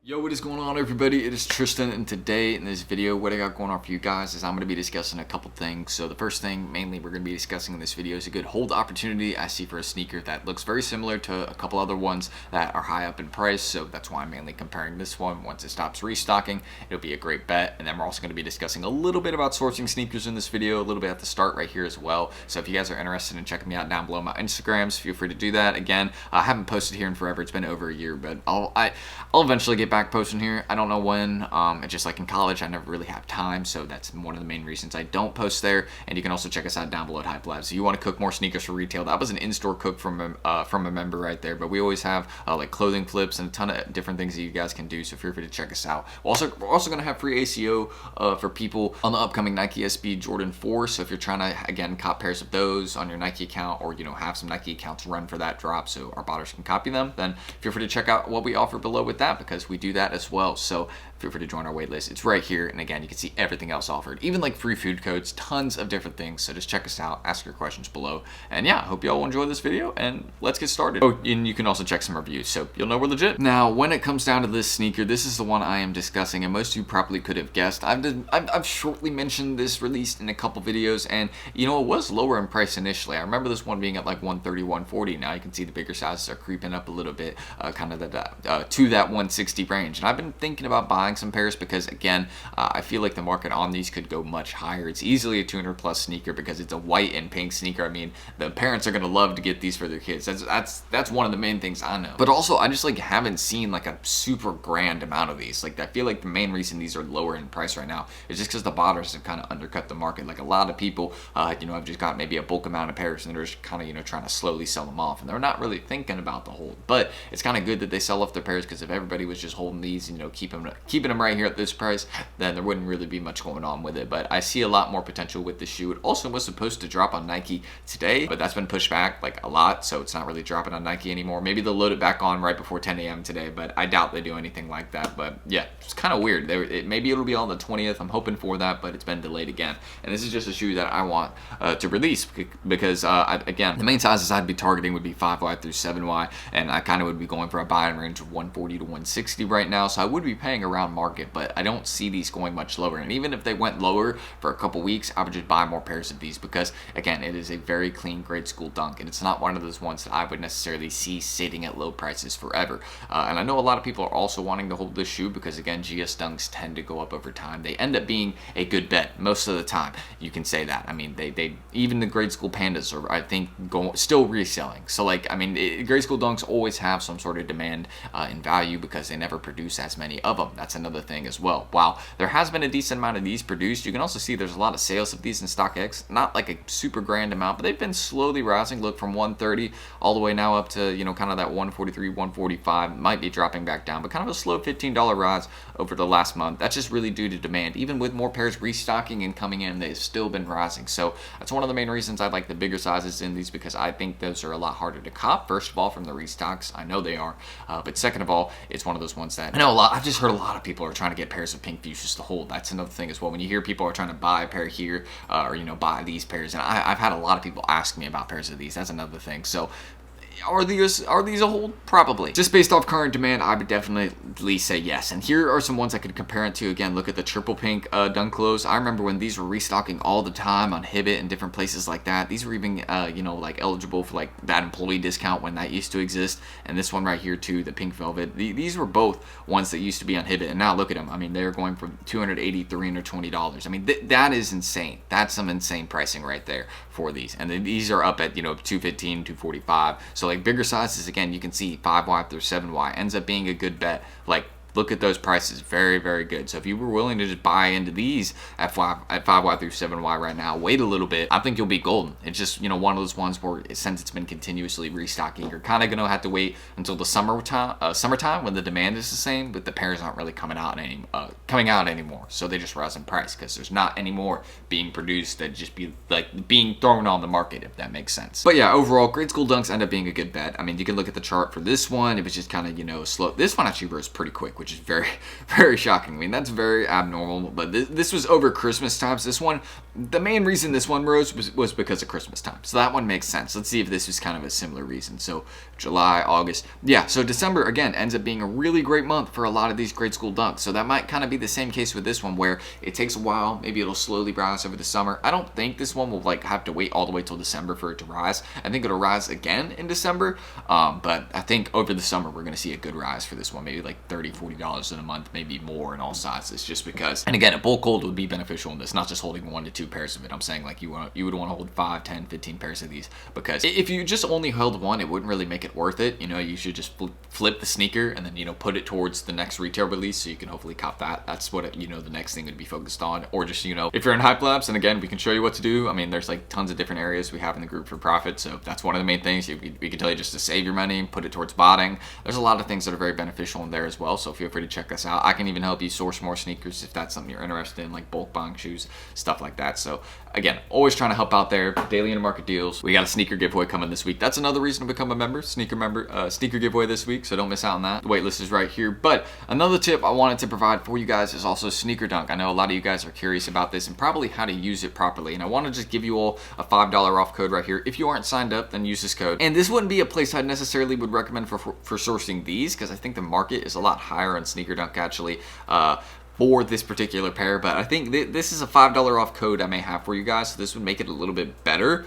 Yo, what is going on, everybody? It is Tristan, and today in this video, what I got going on for you guys is I'm going to be discussing a couple things. So the first thing, mainly, we're going to be discussing in this video is a good hold opportunity I see for a sneaker that looks very similar to a couple other ones that are high up in price. So that's why I'm mainly comparing this one. Once it stops restocking, it'll be a great bet. And then we're also going to be discussing a little bit about sourcing sneakers in this video, a little bit at the start right here as well. So if you guys are interested in checking me out down below my Instagrams, feel free to do that. Again, I haven't posted here in forever. It's been over a year, but I'll eventually get back posting here. I don't know when. It's just like in college, I never really have time, so that's one of the main reasons I don't post there. And you can also check us out down below at Hype Labs. So you want to cook more sneakers for retail. That was an in-store cook from a member right there. But we always have like clothing flips and a ton of different things that you guys can do. So feel free to check us out. We're also gonna have free ACO for people on the upcoming Nike SB Jordan 4. So if you're trying to again cop pairs of those on your Nike account, or have some Nike accounts run for that drop, so our botters can copy them, then feel free to check out what we offer below with that, because we do that as well. So feel free to join our waitlist. It's right here, and again, you can see everything else offered, even like free food codes, tons of different things. So just check us out, ask your questions below, and yeah, I hope you all enjoy this video, and let's get started. Oh, and you can also check some reviews, so you'll know we're legit. Now, when it comes down to this sneaker, this is the one I am discussing, and most of you probably could have guessed. I've shortly mentioned this released in a couple videos, and it was lower in price initially. I remember this one being at like 130, 140. Now you can see the bigger sizes are creeping up a little bit, kind of to that 160 range. And I've been thinking about buying some pairs because, again, I feel like the market on these could go much higher. It's easily a 200 plus sneaker because it's a white and pink sneaker. I mean, the parents are gonna love to get these for their kids. That's one of the main things I know. But also, I just like haven't seen like a super grand amount of these. Like, I feel like the main reason these are lower in price right now is just because the botters have kind of undercut the market. Like, a lot of people, have just got maybe a bulk amount of pairs, and they're just kind of trying to slowly sell them off, and they're not really thinking about the hold. But it's kind of good that they sell off their pairs, because if everybody was just holding these, keeping them right here at this price, then there wouldn't really be much going on with it. But I see a lot more potential with this shoe. It also was supposed to drop on Nike today, but that's been pushed back like a lot, so it's not really dropping on Nike anymore. Maybe they'll load it back on right before 10 a.m. today, but I doubt they do anything like that. But yeah, it's kind of weird. Maybe it'll be on the 20th. I'm hoping for that, but it's been delayed again. And this is just a shoe that I want to release, because again, the main sizes I'd be targeting would be 5Y through 7Y, and I kind of would be going for a buying range of 140 to 160 right now, so I would be paying around market, but I don't see these going much lower. And even if they went lower for a couple weeks, I would just buy more pairs of these, because again, it is a very clean grade school dunk, and it's not one of those ones that I would necessarily see sitting at low prices forever. And I know a lot of people are also wanting to hold this shoe because, again, GS dunks tend to go up over time. They end up being a good bet most of the time. You can say that. I mean, they even the grade school pandas are, I think, still reselling. So like, I mean, grade school dunks always have some sort of demand in value because they never produce as many of them. That's another thing as well. While there has been a decent amount of these produced, you can also see there's a lot of sales of these in StockX. Not like a super grand amount, but they've been slowly rising. Look, from 130 all the way now up to, kind of that 143, 145. Might be dropping back down, but kind of a slow $15 rise over the last month. That's just really due to demand. Even with more pairs restocking and coming in, they've still been rising. So that's one of the main reasons I like the bigger sizes in these, because I think those are a lot harder to cop. First of all, from the restocks, I know they are. But second of all, it's one of those ones that I know I've just heard a lot of people are trying to get pairs of pink fuchsias to hold. That's another thing as well. When you hear people are trying to buy a pair here, or buy these pairs, and I've had a lot of people ask me about pairs of these. That's another thing. So are these a hold? Probably. Just based off current demand, I would definitely say yes. And here are some ones I could compare it to. Again, look at the triple pink dunk lows. I remember when these were restocking all the time on Hibbett and different places like that. These were even, like eligible for like that employee discount when that used to exist. And this one right here too, the pink velvet. These were both ones that used to be on Hibbett, and now look at them. I mean, they're going from $280, $320. I mean, that is insane. That's some insane pricing right there for these. And then these are up at 215, 245. So like bigger sizes, again, you can see 5Y through 7Y ends up being a good bet. Like, look at those prices, very, very good. So if you were willing to just buy into these at 5Y through 7Y right now, wait a little bit, I think you'll be golden. It's just, one of those ones where, since it's been continuously restocking, you're kind of going to have to wait until the summertime when the demand is the same, but the pairs aren't really coming out anymore. So they just rise in price because there's not any more being produced that just be like being thrown on the market, if that makes sense. But yeah, overall, grade school dunks end up being a good bet. I mean, you can look at the chart for this one. It was just kind of, slow. This one actually rose pretty quick, which which is very, very shocking. I mean, that's very abnormal, but this was over Christmas times. This one, the main reason this one rose was because of Christmas time. So that one makes sense. Let's see if this was kind of a similar reason. So July, August. Yeah, so December, again, ends up being a really great month for a lot of these grade school dunks. So that might kind of be the same case with this one, where it takes a while. Maybe it'll slowly rise over the summer. I don't think this one will like have to wait all the way till December for it to rise. I think it'll rise again in December, but I think over the summer we're going to see a good rise for this one, maybe like $30, $40 in a month, maybe more in all sizes, just because. And again, a bulk hold would be beneficial in this, not just holding 1 to 2 pairs of it. I'm saying like you would want to hold 5, 10, 15 pairs of these, because if you just only held one, it wouldn't really make it worth it. You know, you should just flip the sneaker and then, you know, put it towards the next retail release so you can hopefully cop that. That's what you know, the next thing would be focused on. Or just, you know, if you're in Hype Labs, and again, we can show you what to do. I mean, there's like tons of different areas we have in the group for profit, so that's one of the main things. We can tell you just to save your money, put it towards botting. There's a lot of things that are very beneficial in there as well, so feel free to check us out. I can even help you source more sneakers if that's something you're interested in, like bulk buying shoes, stuff like that. So again, always trying to help out there. Daily intermarket deals. We got a sneaker giveaway coming this week. That's another reason to become a member. Sneaker giveaway this week, so don't miss out on that. The wait list is right here. But another tip I wanted to provide for you guys is also Sneaker Dunk. I know a lot of you guys are curious about this and probably how to use it properly, and I want to just give you all a $5 off code right here. If you aren't signed up, then use this code. And this wouldn't be a place I necessarily would recommend for sourcing these, because I think the market is a lot higher on Sneaker Dunk actually. For this particular pair, but I think this is a $5 off code I may have for you guys, so this would make it a little bit better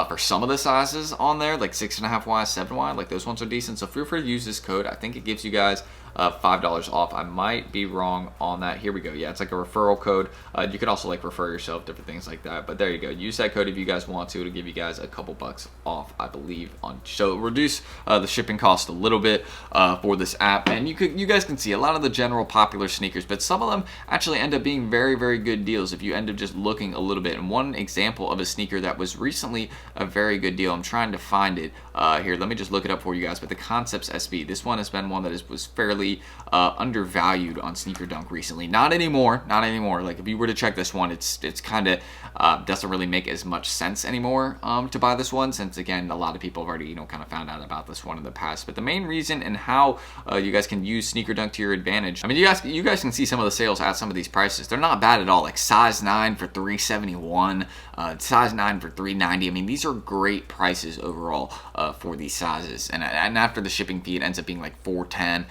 for some of the sizes on there, like 6.5Y, 7Y, like those ones are decent, so feel free to use this code. I think it gives you guys $5 off. I might be wrong on that. Here we go. Yeah, it's like a referral code. You can also like refer yourself, different things like that, but there you go. Use that code if you guys want to. It'll give you guys a couple bucks off, I believe, on, so reduce the shipping cost a little bit for this app. And you guys can see a lot of the general popular sneakers, but some of them actually end up being very, very good deals if you end up just looking a little bit. And one example of a sneaker that was recently a very good deal, I'm trying to find it here. Let me just look it up for you guys. But the Concepts SB, this one has been one that was fairly undervalued on Sneaker Dunk recently. Not anymore. Like if you were to check this one, it's kind of doesn't really make as much sense anymore to buy this one, since again a lot of people have already, you know, kind of found out about this one in the past. But the main reason and how you guys can use Sneaker Dunk to your advantage, I mean, you guys can see some of the sales at some of these prices. They're not bad at all. Like size 9 for $371, size 9 for $390. I mean, these are great prices overall for these sizes. And after the shipping fee, it ends up being like $410,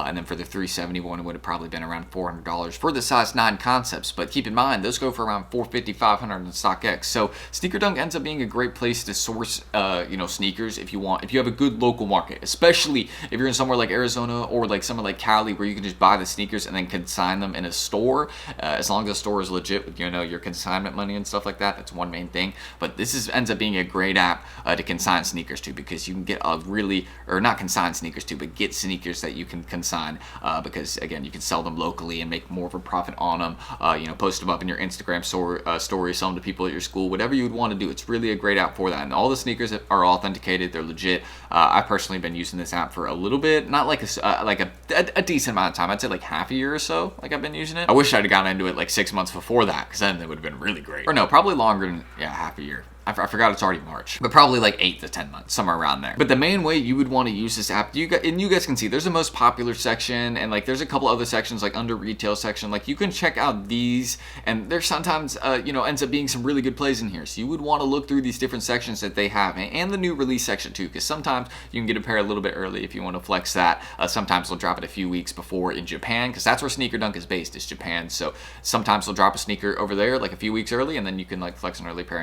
and then for the $371, it would have probably been around $400 for the size 9 Concepts. But keep in mind, those go for around $450, $500 in StockX. So Sneaker Dunk ends up being a great place to source, you know, sneakers if you have a good local market, especially if you're in somewhere like Arizona or like somewhere like Cali, where you can just buy the sneakers and then consign them in a store. As long as the store is legit with, you know, your consignment money and stuff like that. That's one main thing. But this ends up being a great app to consign sneakers to, because you can get not consign sneakers to, but get sneakers that you can consign, because again, you can sell them locally and make more of a profit on them. You know, post them up in your Instagram story, sell them to people at your school, whatever you would want to do. It's really a great app for that, and all the sneakers are authenticated. They're legit. I personally been using this app for a little bit, not like a decent amount of time. I'd say like half a year or so. Like I've been using it. I wish I'd gotten into it like 6 months before that, because then it would have been really great. Or no, probably longer than half a year. I forgot it's already March, but probably like 8 to 10 months, somewhere around there. But the main way you would want to use this app, you guys can see there's the most popular section, and like there's a couple other sections like under retail section. Like you can check out these, and there's sometimes you know, ends up being some really good plays in here. So you would want to look through these different sections that they have, and the new release section too, because sometimes you can get a pair a little bit early if you want to flex that. Sometimes they'll drop it a few weeks before in Japan, because that's where Sneaker Dunk is based, is Japan. So sometimes they'll drop a sneaker over there like a few weeks early, and then you can like flex an early pair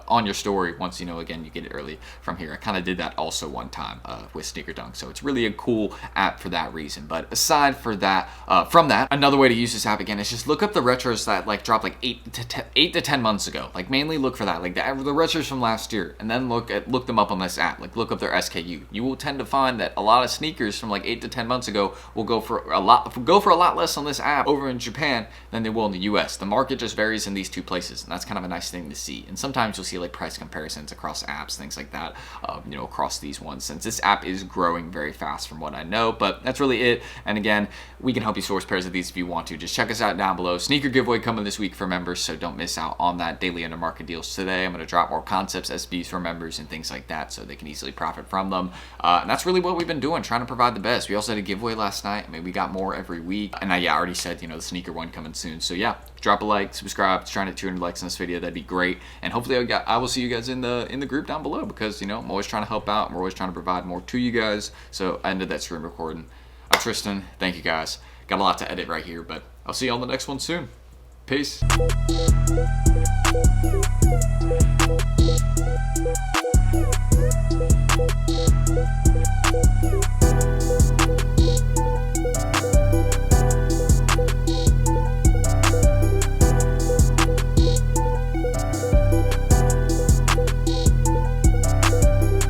on your story once, you know, again, you get it early from here. I kind of did that also one time with Sneaker Dunk, so it's really a cool app for that reason. But aside from that, another way to use this app again is just look up the retros that like dropped like 8 to 10 months ago. Like mainly look for that, like the retros from last year, and then look them up on this app. Like look up their SKU. You will tend to find that a lot of sneakers from like 8 to 10 months ago will go for a lot less on this app over in Japan than they will in the US. The market just varies in these two places, and that's kind of a nice thing to see. And sometimes you'll see see like price comparisons across apps, things like that, you know, across these ones, since this app is growing very fast from what I know. But that's really it. And again, we can help you source pairs of these if you want to. Just check us out down below. Sneaker giveaway coming this week for members, so don't miss out on that. Daily under market deals today. I'm going to drop more concepts, SBs for members and things like that, so they can easily profit from them. And that's really what we've been doing, trying to provide the best. We also had a giveaway last night. I mean, we got more every week. And I already said, you know, the sneaker one coming soon. So yeah, drop a like, subscribe. Trying to hit 200 likes on this video. That'd be great. And hopefully I will see you guys in the group down below, because, you know, I'm always trying to help out. I'm always trying to provide more to you guys. So I ended that screen recording. I'm Tristan. Thank you guys. Got a lot to edit right here, but I'll see you on the next one soon. Peace.